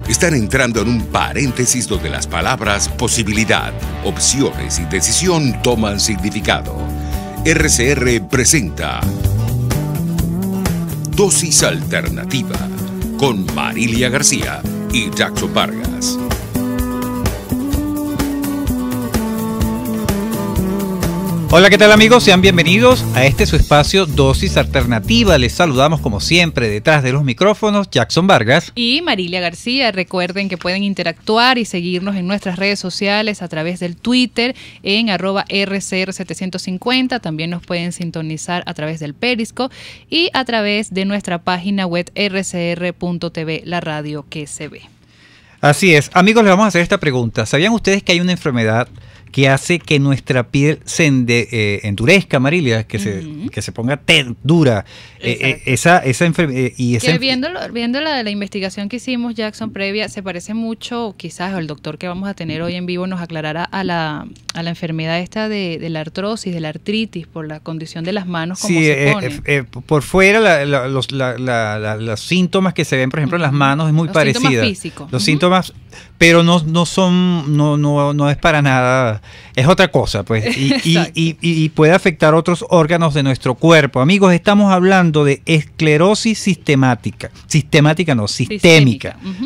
están entrando en un paréntesis donde las palabras posibilidad, opciones y decisión toman significado. RCR presenta Dosis Alternativa con Marilia García y Jackson Vargas. Hola, ¿qué tal amigos? Sean bienvenidos a su espacio Dosis Alternativa. Les saludamos como siempre detrás de los micrófonos Jackson Vargas y Marilia García. Recuerden que pueden interactuar y seguirnos en nuestras redes sociales a través del Twitter en @RCR750. También nos pueden sintonizar a través del Periscope y a través de nuestra página web rcr.tv, la radio que se ve. Así es. Amigos, les vamos a hacer esta pregunta. ¿Sabían ustedes que hay una enfermedad que hace que nuestra piel se endurezca, Marilia, que se ponga dura? Esa enfermedad viendo la investigación que hicimos, Jackson, previa, se parece mucho, quizás el doctor que vamos a tener hoy en vivo nos aclarará a la enfermedad esta de la artrosis, de la artritis, por la condición de las manos, como se pone. Por fuera los síntomas que se ven, por ejemplo, en las manos es muy parecida. Los síntomas físicos. Los síntomas, pero no es para nada, es otra cosa, pues, y puede afectar otros órganos de nuestro cuerpo. Amigos, estamos hablando de esclerosis sistémica.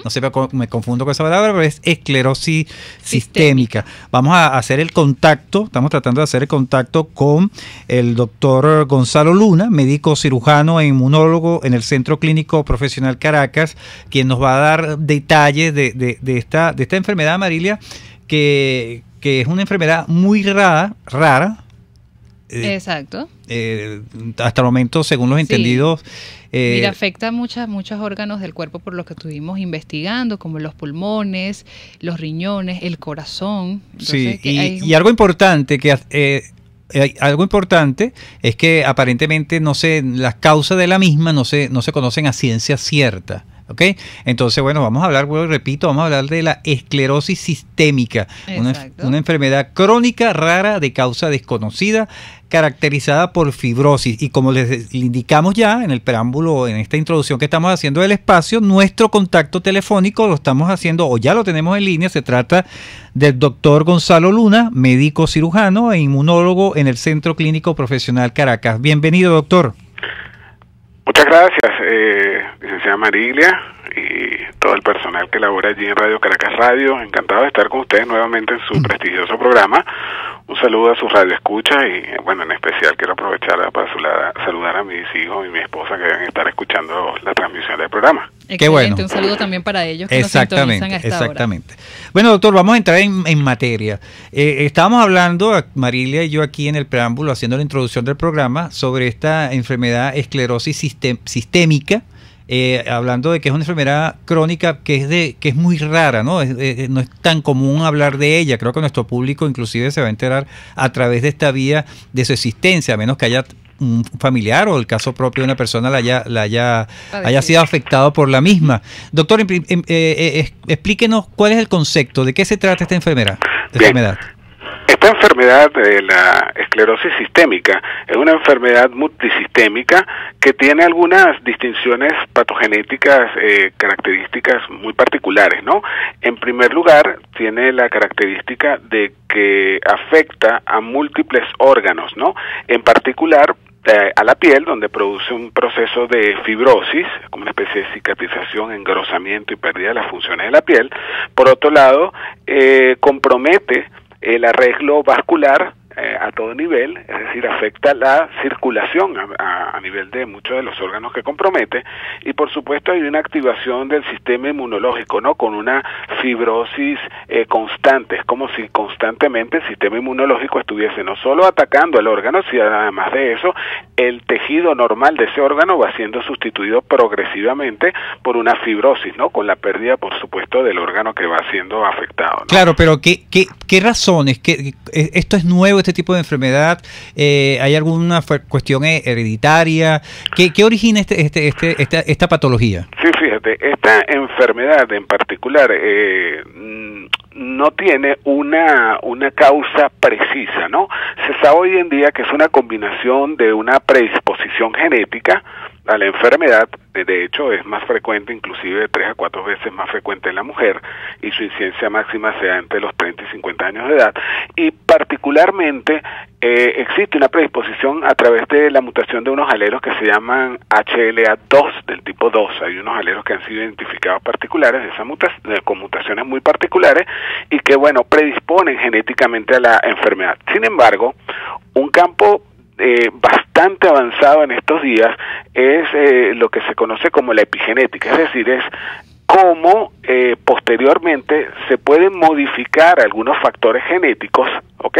No sé, me confundo con esa palabra, pero es esclerosis sistémica. Vamos a hacer el contacto, estamos tratando de hacer el contacto con el doctor Gonzalo Luna, médico cirujano e inmunólogo en el Centro Clínico Profesional Caracas, quien nos va a dar detalles de esta enfermedad, Marilia, que es una enfermedad muy rara. Exacto. Hasta el momento, según los entendidos. Mira, afecta muchos órganos del cuerpo por lo que estuvimos investigando, como los pulmones, los riñones, el corazón. Entonces, sí, y algo importante es que aparentemente las causas de la misma no se conocen a ciencia cierta. ¿Ok? Entonces, bueno, vamos a hablar de la esclerosis sistémica, una enfermedad crónica rara de causa desconocida, caracterizada por fibrosis. Y como les indicamos ya en el preámbulo, en esta introducción que estamos haciendo del espacio, nuestro contacto telefónico lo estamos haciendo, o ya lo tenemos en línea. Se trata del doctor Gonzalo Luna, médico cirujano e inmunólogo en el Centro Clínico Profesional Caracas. Bienvenido, doctor. Muchas gracias, licenciada Marilia y todo el personal que labora allí en Radio Caracas Radio. Encantado de estar con ustedes nuevamente en su prestigioso programa. Un saludo a sus radioescuchas y, bueno, en especial quiero aprovechar para saludar a mis hijos y mi esposa que deben estar escuchando la transmisión del programa. Qué bueno. Un saludo también para ellos que nos sintonizan hasta ahora. Bueno, doctor, vamos a entrar en materia. Estábamos hablando, Marilia y yo aquí en el preámbulo, haciendo la introducción del programa, sobre esta enfermedad esclerosis sistémica, hablando de que es una enfermedad crónica que es muy rara, ¿no? No es tan común hablar de ella. Creo que nuestro público inclusive se va a enterar a través de esta vía de su existencia, a menos que haya un familiar o el caso propio de una persona haya sido afectado por la misma. Doctor, explíquenos cuál es el concepto, de qué se trata esta enfermedad. Esta enfermedad de la esclerosis sistémica es una enfermedad multisistémica que tiene algunas distinciones patogenéticas, características muy particulares, ¿no? En primer lugar, tiene la característica de que afecta a múltiples órganos, ¿no? En particular, a la piel, donde produce un proceso de fibrosis, como una especie de cicatrización, engrosamiento y pérdida de las funciones de la piel. Por otro lado, compromete el arreglo vascular a todo nivel, es decir, afecta la circulación a nivel de muchos de los órganos que compromete, y por supuesto hay una activación del sistema inmunológico, ¿no? Con una fibrosis constante. Es como si constantemente el sistema inmunológico estuviese no solo atacando al órgano, sino además de eso, el tejido normal de ese órgano va siendo sustituido progresivamente por una fibrosis, ¿no? Con la pérdida, por supuesto, del órgano que va siendo afectado, ¿no? Claro, pero ¿qué razones? ¿Esto es nuevo, este tipo de enfermedad? ¿Hay alguna cuestión hereditaria? ¿Qué origina esta patología? Sí, fíjate, esta enfermedad en particular no tiene una causa precisa, ¿no? Se sabe hoy en día que es una combinación de una predisposición genética a la enfermedad. De hecho, es más frecuente, inclusive 3 a 4 veces más frecuente en la mujer, y su incidencia máxima se da entre los 30 y 50 años de edad. Y particularmente existe una predisposición a través de la mutación de unos alelos que se llaman HLA2 del tipo 2. Hay unos alelos que han sido identificados particulares de esas con mutaciones muy particulares y que, bueno, predisponen genéticamente a la enfermedad. Sin embargo, un campo bastante avanzado en estos días es lo que se conoce como la epigenética, es decir, es cómo posteriormente se pueden modificar algunos factores genéticos, ¿ok?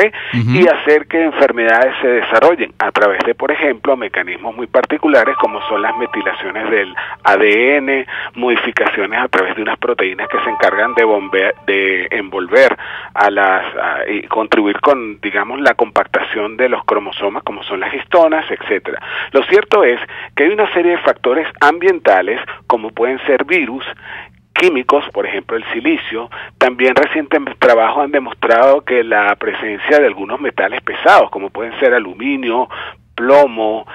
Y hacer que enfermedades se desarrollen a través de, por ejemplo, mecanismos muy particulares como son las metilaciones del ADN, modificaciones a través de unas proteínas que se encargan de envolver y contribuir con, digamos, la compactación de los cromosomas, como son las histonas, etcétera. Lo cierto es que hay una serie de factores ambientales, como pueden ser virus, químicos, por ejemplo el silicio. También recientes trabajos han demostrado que la presencia de algunos metales pesados, como pueden ser aluminio, plomo,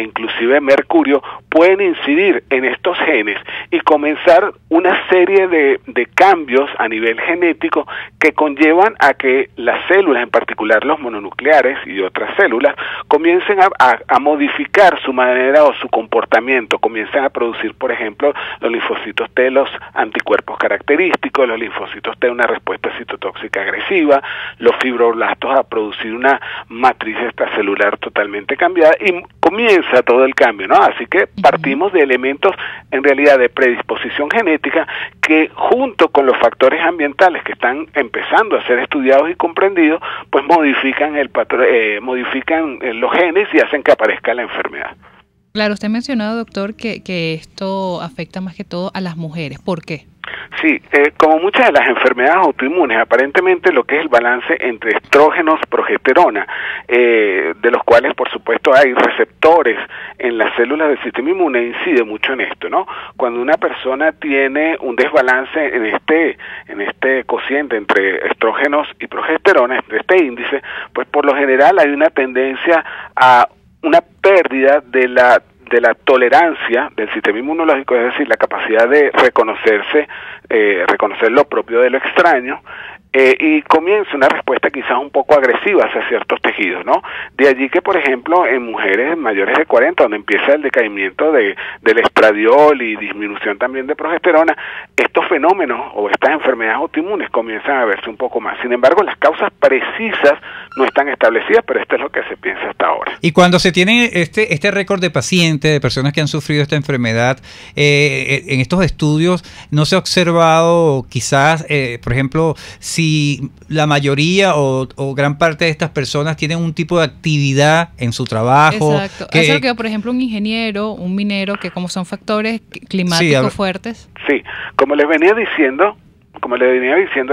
inclusive mercurio, pueden incidir en estos genes y comenzar una serie de cambios a nivel genético que conllevan a que las células, en particular los mononucleares y otras células, comiencen a modificar su manera o su comportamiento, comiencen a producir, por ejemplo, los linfocitos T, los anticuerpos característicos, los linfocitos T una respuesta citotóxica agresiva, los fibroblastos a producir una matriz extracelular totalmente cambiada, y comienza todo el cambio, ¿no? Así que partimos de elementos en realidad de predisposición genética que, junto con los factores ambientales que están empezando a ser estudiados y comprendidos, pues modifican los genes y hacen que aparezca la enfermedad. Claro, usted ha mencionado, doctor, que esto afecta más que todo a las mujeres. ¿Por qué? Sí, como muchas de las enfermedades autoinmunes, aparentemente lo que es el balance entre estrógenos, progesterona, de los cuales por supuesto hay receptores en las células del sistema inmune, incide mucho en esto, ¿no? Cuando una persona tiene un desbalance en este cociente entre estrógenos y progesterona, entre este índice, pues por lo general hay una tendencia a una pérdida de la tolerancia del sistema inmunológico, es decir, la capacidad de reconocer lo propio de lo extraño, y comienza una respuesta quizás un poco agresiva hacia ciertos tejidos, ¿no? De allí que, por ejemplo, en mujeres mayores de 40, donde empieza el decaimiento del estradiol y disminución también de progesterona, estos fenómenos o estas enfermedades autoinmunes comienzan a verse un poco más. Sin embargo, las causas precisas no están establecidas, pero esto es lo que se piensa hasta ahora. Y cuando se tiene este récord de pacientes, de personas que han sufrido esta enfermedad, en estos estudios no se ha observado quizás, por ejemplo, si la mayoría o gran parte de estas personas tienen un tipo de actividad en su trabajo. Exacto. Eso es lo que, por ejemplo, un ingeniero, un minero, que como son factores climáticos fuertes. Sí, como les venía diciendo,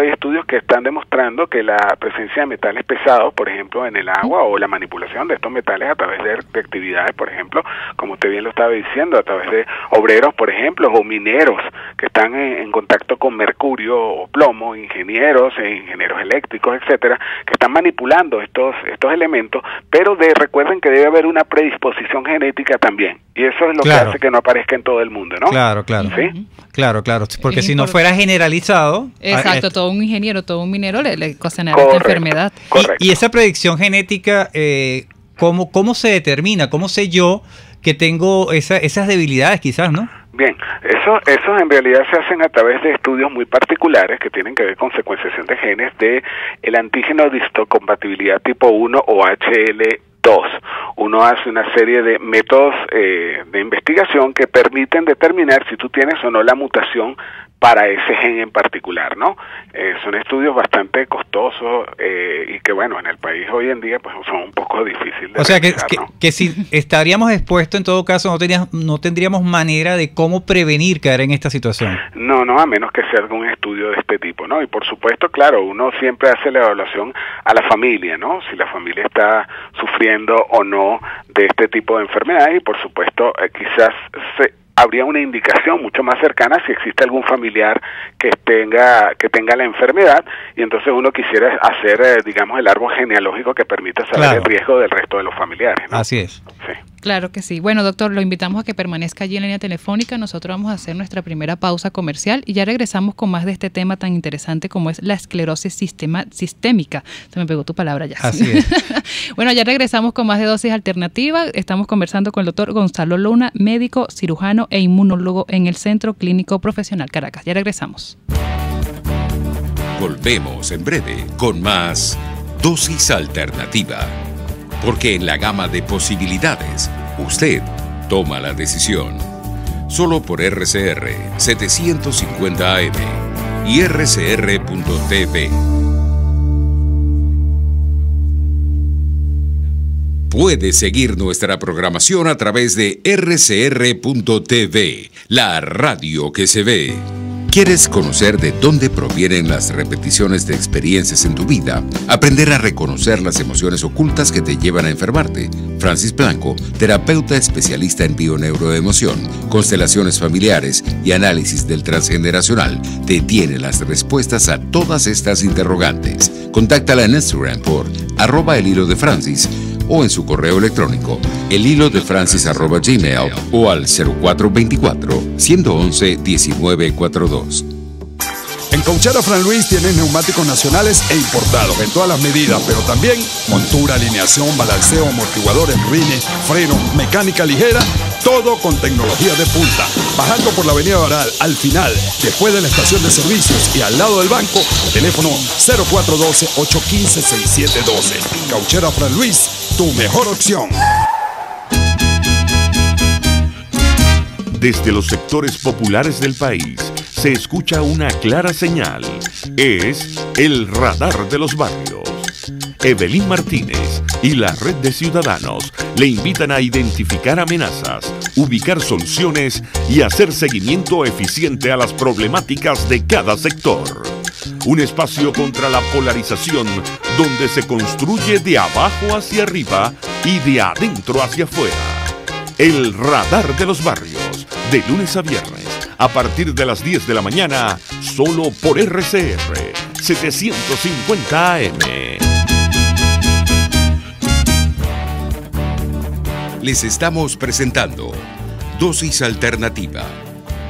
hay estudios que están demostrando que la presencia de metales pesados, por ejemplo, en el agua, o la manipulación de estos metales a través de actividades, por ejemplo, como usted bien lo estaba diciendo, a través de obreros, por ejemplo, o mineros que están en contacto con mercurio o plomo, ingenieros eléctricos, etcétera, que están manipulando estos elementos, pero recuerden que debe haber una predisposición genética también, y eso es lo que hace que no aparezca en todo el mundo, ¿no? Claro. ¿Sí? Claro, porque si no fuera generalizado... Exacto, todo un ingeniero, todo un minero le ocasionará esta enfermedad. Y esa predicción genética, ¿cómo se determina? ¿Cómo sé yo que tengo esas debilidades quizás, no? Bien, eso en realidad se hacen a través de estudios muy particulares que tienen que ver con secuenciación de genes de el antígeno de histocompatibilidad tipo 1 o HL2. Uno hace una serie de métodos de investigación que permiten determinar si tú tienes o no la mutación para ese gen en particular, ¿no? Son estudios bastante costosos y que, bueno, en el país hoy en día pues son un poco difíciles de realizar, ¿no? que si estaríamos expuestos, en todo caso, no tendríamos manera de cómo prevenir caer en esta situación. No, a menos que sea algún estudio de este tipo, ¿no? Y por supuesto, claro, uno siempre hace la evaluación a la familia, ¿no? Si la familia está sufriendo o no de este tipo de enfermedades, y por supuesto quizás habría una indicación mucho más cercana si existe algún familiar que tenga la enfermedad, y entonces uno quisiera hacer, digamos, el árbol genealógico que permita saber el riesgo del resto de los familiares, ¿no? Así es. Sí. Claro que sí. Bueno, doctor, lo invitamos a que permanezca allí en línea telefónica. Nosotros vamos a hacer nuestra primera pausa comercial y ya regresamos con más de este tema tan interesante como es la esclerosis sistémica. Se me pegó tu palabra ya. Así es. Bueno, ya regresamos con más de Dosis Alternativa. Estamos conversando con el doctor Gonzalo Luna, médico, cirujano e inmunólogo en el Centro Clínico Profesional Caracas. Ya regresamos. Volvemos en breve con más Dosis Alternativa. Porque en la gama de posibilidades, usted toma la decisión. Solo por RCR 750 AM y rcr.tv. Puede seguir nuestra programación a través de rcr.tv, la radio que se ve. ¿Quieres conocer de dónde provienen las repeticiones de experiencias en tu vida? Aprender a reconocer las emociones ocultas que te llevan a enfermarte. Francis Blanco, terapeuta especialista en bioneuroemoción, constelaciones familiares y análisis del transgeneracional, te tiene las respuestas a todas estas interrogantes. Contáctala en Instagram por @elhilodefrancis o en su correo electrónico elhilodefrancis@gmail o al 0424-111-1942. En Cauchera Fran Luis tienen neumáticos nacionales e importados en todas las medidas, pero también montura, alineación, balanceo, amortiguadores, rines, frenos, mecánica ligera, todo con tecnología de punta. Bajando por la avenida Baral, al final, después de la estación de servicios y al lado del banco, teléfono 0412-815-6712. Cauchera Fran Luis, tu mejor opción. Desde los sectores populares del país se escucha una clara señal. Es el radar de los barrios. Evelyn Martínez y la red de ciudadanos le invitan a identificar amenazas, ubicar soluciones y hacer seguimiento eficiente a las problemáticas de cada sector. Un espacio contra la polarización donde se construye de abajo hacia arriba y de adentro hacia afuera. El radar de los barrios, de lunes a viernes, a partir de las 10 de la mañana, solo por RCR 750 AM. Les estamos presentando Dosis Alternativa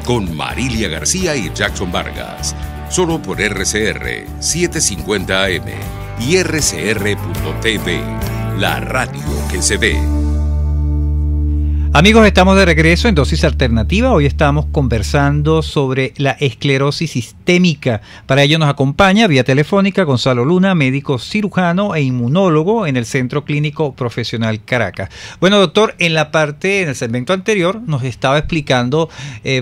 con Marilia García y Jackson Vargas, solo por RCR 750 AM y rcr.tv, la radio que se ve. Amigos, estamos de regreso en Dosis Alternativa. Hoy estamos conversando sobre la esclerosis sistémica. Para ello nos acompaña vía telefónica Gonzalo Luna, médico cirujano e inmunólogo en el Centro Clínico Profesional Caracas. Bueno, doctor, en el segmento anterior nos estaba explicando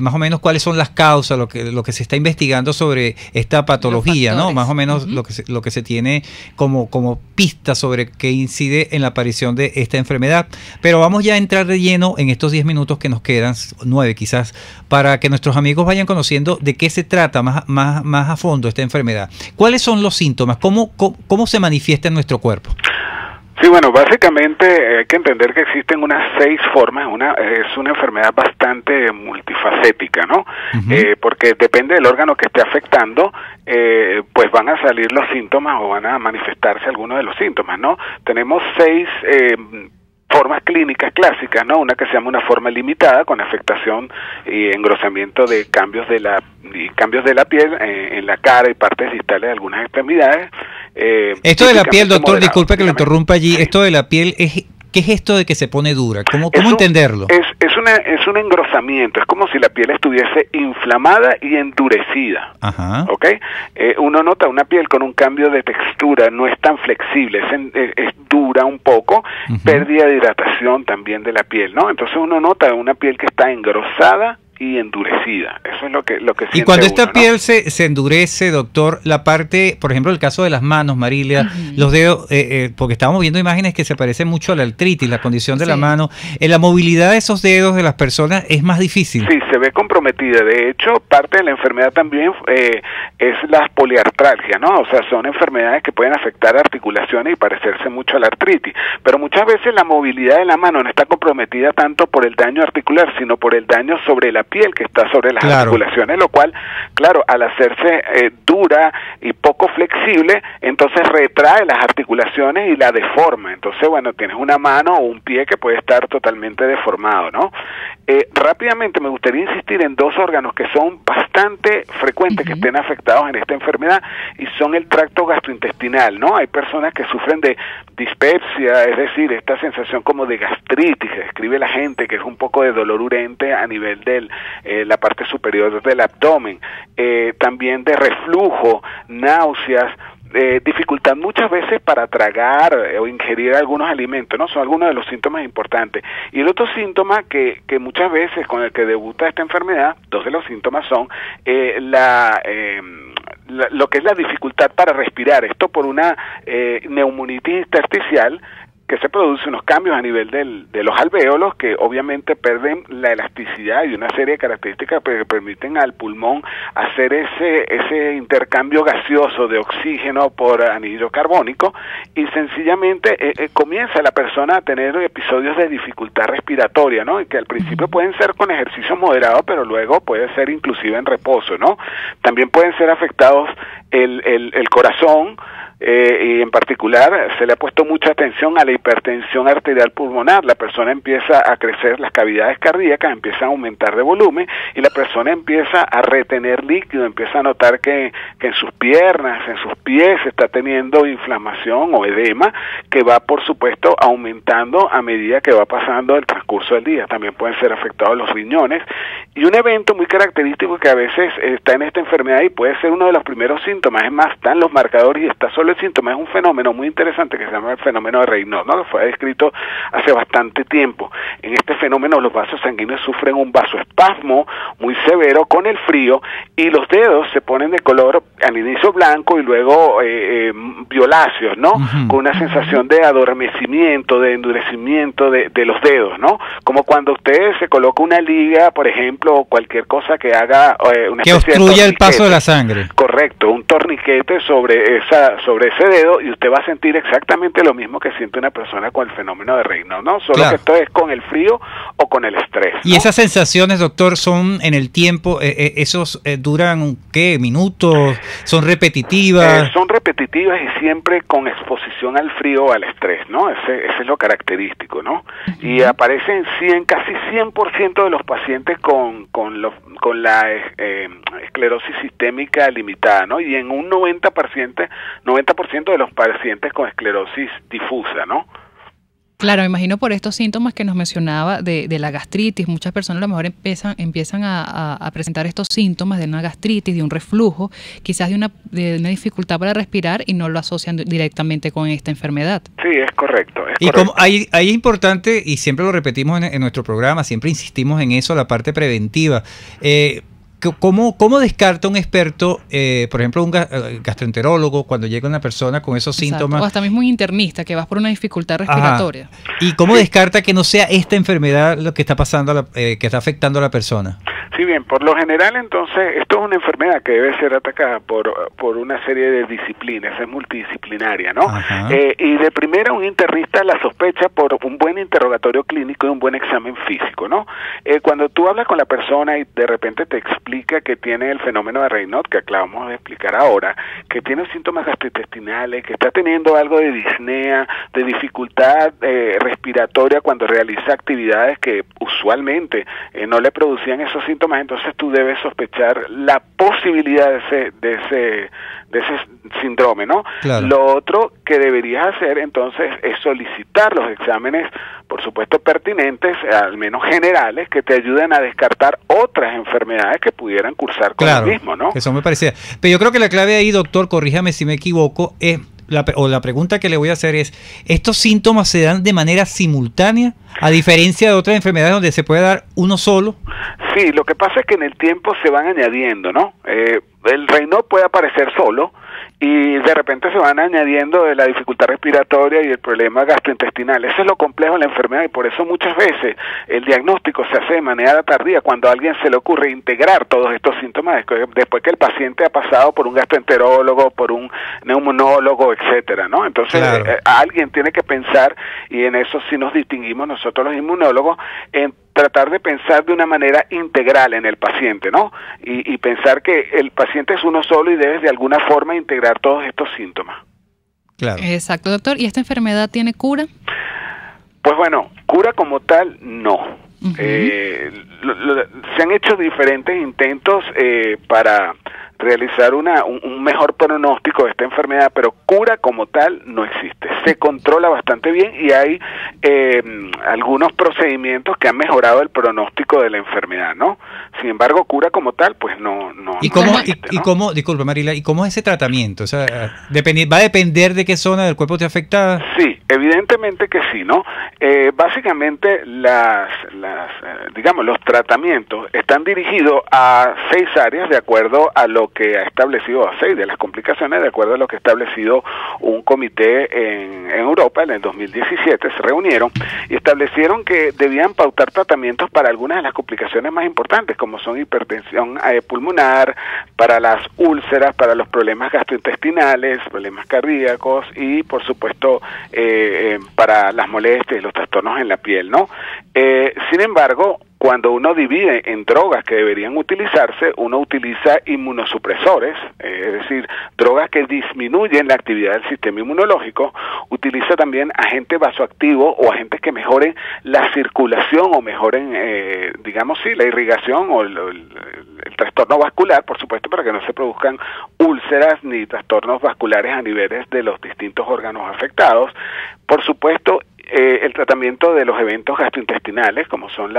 más o menos cuáles son las causas, lo que se está investigando sobre esta patología, ¿no? Más o menos lo que se tiene como pista sobre qué incide en la aparición de esta enfermedad. Pero vamos ya a entrar de lleno en estos 10 minutos que nos quedan, 9 quizás, para que nuestros amigos vayan conociendo de qué se trata más a fondo esta enfermedad. ¿Cuáles son los síntomas? ¿Cómo se manifiesta en nuestro cuerpo? Sí, bueno, básicamente hay que entender que existen unas 6 formas. Es una enfermedad bastante multifacética, ¿no? Porque depende del órgano que esté afectando, pues van a salir los síntomas o van a manifestarse algunos de los síntomas, ¿no? Tenemos 6 formas clínicas clásicas, ¿no? Una que se llama una forma limitada, con afectación y engrosamiento de cambios de la piel en la cara y partes distales de algunas extremidades. Esto de la piel, doctor, disculpe que lo interrumpa allí, sí. Esto de la piel ¿qué es esto de que se pone dura? ¿Cómo entenderlo? Es un engrosamiento, es como si la piel estuviese inflamada y endurecida. Ajá. ¿Ok? Uno nota una piel con un cambio de textura, no es tan flexible, es dura un poco, pérdida de hidratación también de la piel, ¿no? Entonces uno nota una piel que está engrosada y endurecida. Eso es lo que siente. Y cuando esta uno, piel ¿no? se endurece, doctor, la parte, por ejemplo, el caso de las manos, Marilia, los dedos, porque estábamos viendo imágenes que se parecen mucho a la artritis, la condición de la mano, la movilidad de esos dedos de las personas es más difícil. Sí, se ve comprometida. De hecho, parte de la enfermedad también es la poliartralgia, ¿no? O sea, son enfermedades que pueden afectar articulaciones y parecerse mucho a la artritis. Pero muchas veces la movilidad de la mano no está comprometida tanto por el daño articular, sino por el daño sobre la piel que está sobre las articulaciones, lo cual, claro, al hacerse dura y poco flexible, entonces retrae las articulaciones y la deforma. Entonces, bueno, tienes una mano o un pie que puede estar totalmente deformado, ¿no? Rápidamente me gustaría insistir en dos órganos que son bastante frecuentes que estén afectados en esta enfermedad, y son el tracto gastrointestinal, ¿no? Hay personas que sufren de dispepsia, es decir, esta sensación como de gastritis, que describe la gente, que es un poco de dolor urente a nivel de la parte superior del abdomen, también de reflujo, náuseas, dificultad muchas veces para tragar o ingerir algunos alimentos, ¿no? Son algunos de los síntomas importantes. Y el otro síntoma que muchas veces con el que debuta esta enfermedad, dos de los síntomas son lo que es la dificultad para respirar. Esto por una neumonitis intersticial, que se produce unos cambios a nivel de los alvéolos que obviamente pierden la elasticidad y una serie de características que permiten al pulmón hacer ese intercambio gaseoso de oxígeno por anhídrido carbónico, y sencillamente comienza la persona a tener episodios de dificultad respiratoria, ¿no? Y que al principio pueden ser con ejercicios moderados, pero luego puede ser inclusive en reposo, ¿no? También pueden ser afectados el corazón, y en particular se le ha puesto mucha atención a la hipertensión arterial pulmonar. La persona empieza a crecer, las cavidades cardíacas empiezan a aumentar de volumen y la persona empieza a retener líquido, empieza a notar que en sus piernas, en sus pies está teniendo inflamación o edema, que va por supuesto aumentando a medida que va pasando el transcurso del día. También pueden ser afectados los riñones, y un evento muy característico que a veces está en esta enfermedad y puede ser uno de los primeros síntomas, es más, están los marcadores y está solo el síntoma, es un fenómeno muy interesante que se llama el fenómeno de Raynaud, ¿no? Que fue descrito hace bastante tiempo. En este fenómeno los vasos sanguíneos sufren un vasoespasmo muy severo con el frío, y los dedos se ponen de color al inicio blanco y luego violáceos, ¿no? Con una sensación de adormecimiento, de endurecimiento de los dedos, ¿no? Como cuando usted se coloca una liga, por ejemplo, o cualquier cosa que haga una que obstruya el paso de la sangre. Correcto, un torniquete sobre ese dedo, y usted va a sentir exactamente lo mismo que siente una persona con el fenómeno de Raynaud, ¿no? Solo que esto es con el frío o con el estrés, ¿no? Y esas sensaciones, doctor, son en el tiempo, esos duran, ¿qué? ¿Minutos? ¿Son repetitivas? Son repetitivas y siempre con exposición al frío o al estrés, ¿no? Ese es lo característico, ¿no? Y aparece en casi 100% de los pacientes con la esclerosis sistémica limitada, ¿no? Y en un 90% de los pacientes con esclerosis difusa, ¿no? Claro, me imagino por estos síntomas que nos mencionaba de la gastritis, muchas personas a lo mejor empiezan a presentar estos síntomas de una gastritis, de un reflujo, quizás de una dificultad para respirar, y no lo asocian directamente con esta enfermedad. Sí, es correcto. Y como ahí es importante, y siempre lo repetimos en nuestro programa, siempre insistimos en eso, la parte preventiva. ¿Cómo descarta un experto, por ejemplo, un gastroenterólogo, cuando llega una persona con esos síntomas? O hasta mismo un internista que va por una dificultad respiratoria. Ajá. ¿Y cómo descarta que no sea esta enfermedad lo que está pasando, que está afectando a la persona? Sí, bien, por lo general entonces esto es una enfermedad que debe ser atacada por una serie de disciplinas, es multidisciplinaria, ¿no? Y de primera un internista la sospecha por un buen interrogatorio clínico y un buen examen físico, ¿no? Cuando tú hablas con la persona y de repente te explica que tiene el fenómeno de Raynaud, que acabamos de explicar ahora, que tiene síntomas gastrointestinales, que está teniendo algo de disnea, de dificultad respiratoria cuando realiza actividades que usualmente no le producían esos síntomas, entonces tú debes sospechar la posibilidad de ese síndrome, ¿no? Claro. Lo otro que deberías hacer entonces es solicitar los exámenes, por supuesto pertinentes, al menos generales, que te ayuden a descartar otras enfermedades que pudieran cursar con el mismo, ¿no? Que son muy parecidas. Pero yo creo que la clave ahí, doctor, corríjame si me equivoco, es la pregunta que le voy a hacer es, ¿estos síntomas se dan de manera simultánea, a diferencia de otras enfermedades donde se puede dar uno solo? Sí, lo que pasa es que en el tiempo se van añadiendo, ¿no? El Raynaud puede aparecer solo, y de repente se van añadiendo de la dificultad respiratoria y el problema gastrointestinal. Eso es lo complejo de la enfermedad, y por eso muchas veces el diagnóstico se hace de manera tardía, cuando a alguien se le ocurre integrar todos estos síntomas después que el paciente ha pasado por un gastroenterólogo, por un neumonólogo, etcétera, ¿no? Entonces alguien tiene que pensar, y en eso sí nos distinguimos nosotros los inmunólogos, en tratar de pensar de una manera integral en el paciente, ¿no? Y pensar que el paciente es uno solo y debes de alguna forma integrar todos estos síntomas. Claro. Exacto, doctor. ¿Y esta enfermedad tiene cura? Pues bueno, cura como tal, no. Se han hecho diferentes intentos para realizar un mejor pronóstico de esta enfermedad, pero cura como tal no existe. Se controla bastante bien y hay algunos procedimientos que han mejorado el pronóstico de la enfermedad, ¿no? Sin embargo, cura como tal, pues no. ¿Y cómo, disculpe Marila, y cómo es ese tratamiento? O sea, ¿va a depender de qué zona del cuerpo te afecta? Sí, evidentemente que sí, ¿no? Básicamente digamos, los tratamientos están dirigidos a 6 áreas de acuerdo a lo que ha establecido, a 6 de las complicaciones de acuerdo a lo que ha establecido un comité en Europa. En el 2017 se reunieron y establecieron que debían pautar tratamientos para algunas de las complicaciones más importantes, como son hipertensión pulmonar, para las úlceras, para los problemas gastrointestinales, problemas cardíacos y, por supuesto, para las molestias y los trastornos en la piel, ¿no? Sin embargo, cuando uno divide en drogas que deberían utilizarse, uno utiliza inmunosupresores, es decir, drogas que disminuyen la actividad del sistema inmunológico, utiliza también agentes vasoactivos o agentes que mejoren la circulación o mejoren, digamos, sí, la irrigación o el trastorno vascular, por supuesto, para que no se produzcan úlceras ni trastornos vasculares a niveles de los distintos órganos afectados. Por supuesto, el tratamiento de los eventos gastrointestinales, como son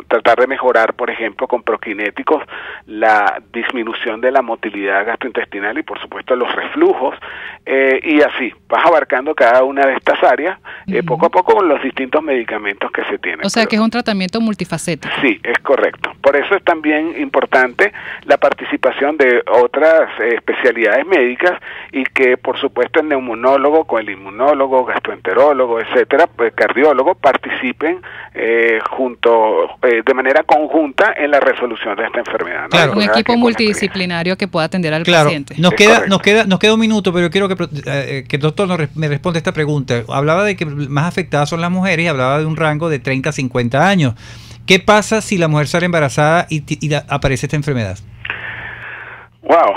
tratar de mejorar, por ejemplo, con prokinéticos, la disminución de la motilidad gastrointestinal y, por supuesto, los reflujos, y así, vas abarcando cada una de estas áreas, poco a poco con los distintos medicamentos que se tienen. O sea, que es un tratamiento multifacético. Sí, es correcto. Por eso es también importante la participación de otras especialidades médicas y que, por supuesto, el neumonólogo con el inmunólogo, gastroenterólogo, etcétera, pues cardiólogo, participen de manera conjunta en la resolución de esta enfermedad, ¿no? Claro. Un equipo multidisciplinario que pueda atender al paciente. Nos queda un minuto, pero quiero que el doctor me responda esta pregunta. Hablaba de que más afectadas son las mujeres y hablaba de un rango de 30 a 50 años. ¿Qué pasa si la mujer sale embarazada y aparece esta enfermedad? Wow,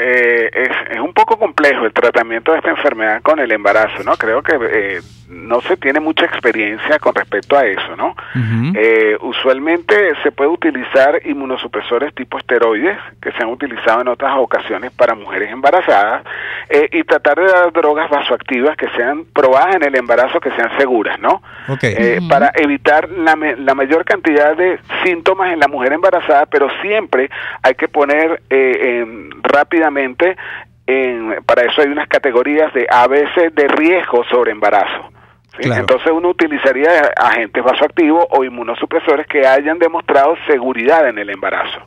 es un poco complejo el tratamiento de esta enfermedad con el embarazo, ¿no? Creo que no se tiene mucha experiencia con respecto a eso, ¿no? Usualmente se puede utilizar inmunosupresores tipo esteroides, que se han utilizado en otras ocasiones para mujeres embarazadas, y tratar de dar drogas vasoactivas que sean probadas en el embarazo, que sean seguras, ¿no? Okay. Para evitar la mayor cantidad de síntomas en la mujer embarazada, pero siempre hay que poner rápidamente, para eso hay unas categorías de ABC de riesgo sobre embarazo. ¿Sí? Claro. Entonces uno utilizaría agentes vasoactivos o inmunosupresores que hayan demostrado seguridad en el embarazo.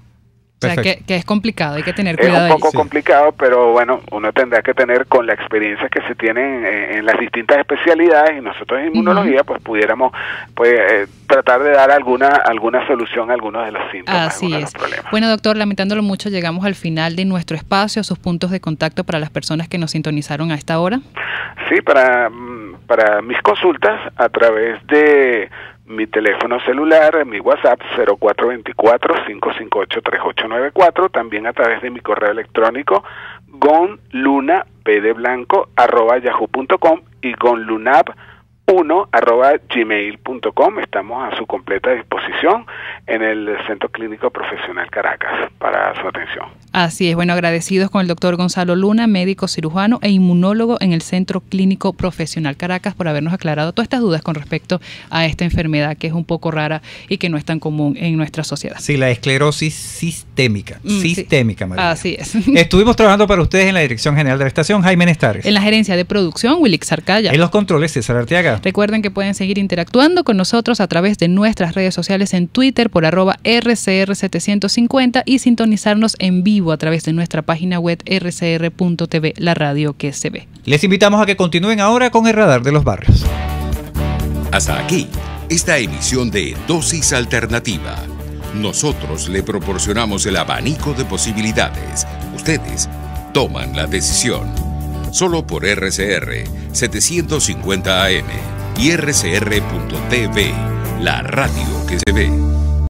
O sea, que es complicado, hay que tener cuidado. Es un poco complicado, pero bueno, uno tendrá que tener, con la experiencia que se tiene en las distintas especialidades, y nosotros en inmunología, pues pudiéramos tratar de dar alguna solución a algunos de los síntomas. Así es. Bueno, doctor, lamentándolo mucho, llegamos al final de nuestro espacio. Sus puntos de contacto para las personas que nos sintonizaron a esta hora. Sí, para mis consultas, a través de mi teléfono celular, mi WhatsApp 0424-558-3894, también a través de mi correo electrónico gonlunapdblanco@yahoo.com y gonlunap1@gmail.com. Estamos a su completa disposición en el Centro Clínico Profesional Caracas para su atención. Así es, bueno, agradecidos con el doctor Gonzalo Luna, médico cirujano e inmunólogo en el Centro Clínico Profesional Caracas, por habernos aclarado todas estas dudas con respecto a esta enfermedad que es un poco rara y que no es tan común en nuestra sociedad. Sí, la esclerosis sistémica. Sistémica, María. Así es. Estuvimos trabajando para ustedes en la Dirección General de la Estación, Jaime Nestares. En la Gerencia de Producción, Wilix Arcaya. En los controles, César Arteaga. Recuerden que pueden seguir interactuando con nosotros a través de nuestras redes sociales en Twitter por @RCR750 y sintonizarnos en vivo a través de nuestra página web rcr.tv, la radio que se ve. Les invitamos a que continúen ahora con el Radar de los Barrios. Hasta aquí, esta emisión de Dosis Alternativa. Nosotros le proporcionamos el abanico de posibilidades. Ustedes toman la decisión. Solo por RCR 750 AM y RCR.tv, la radio que se ve.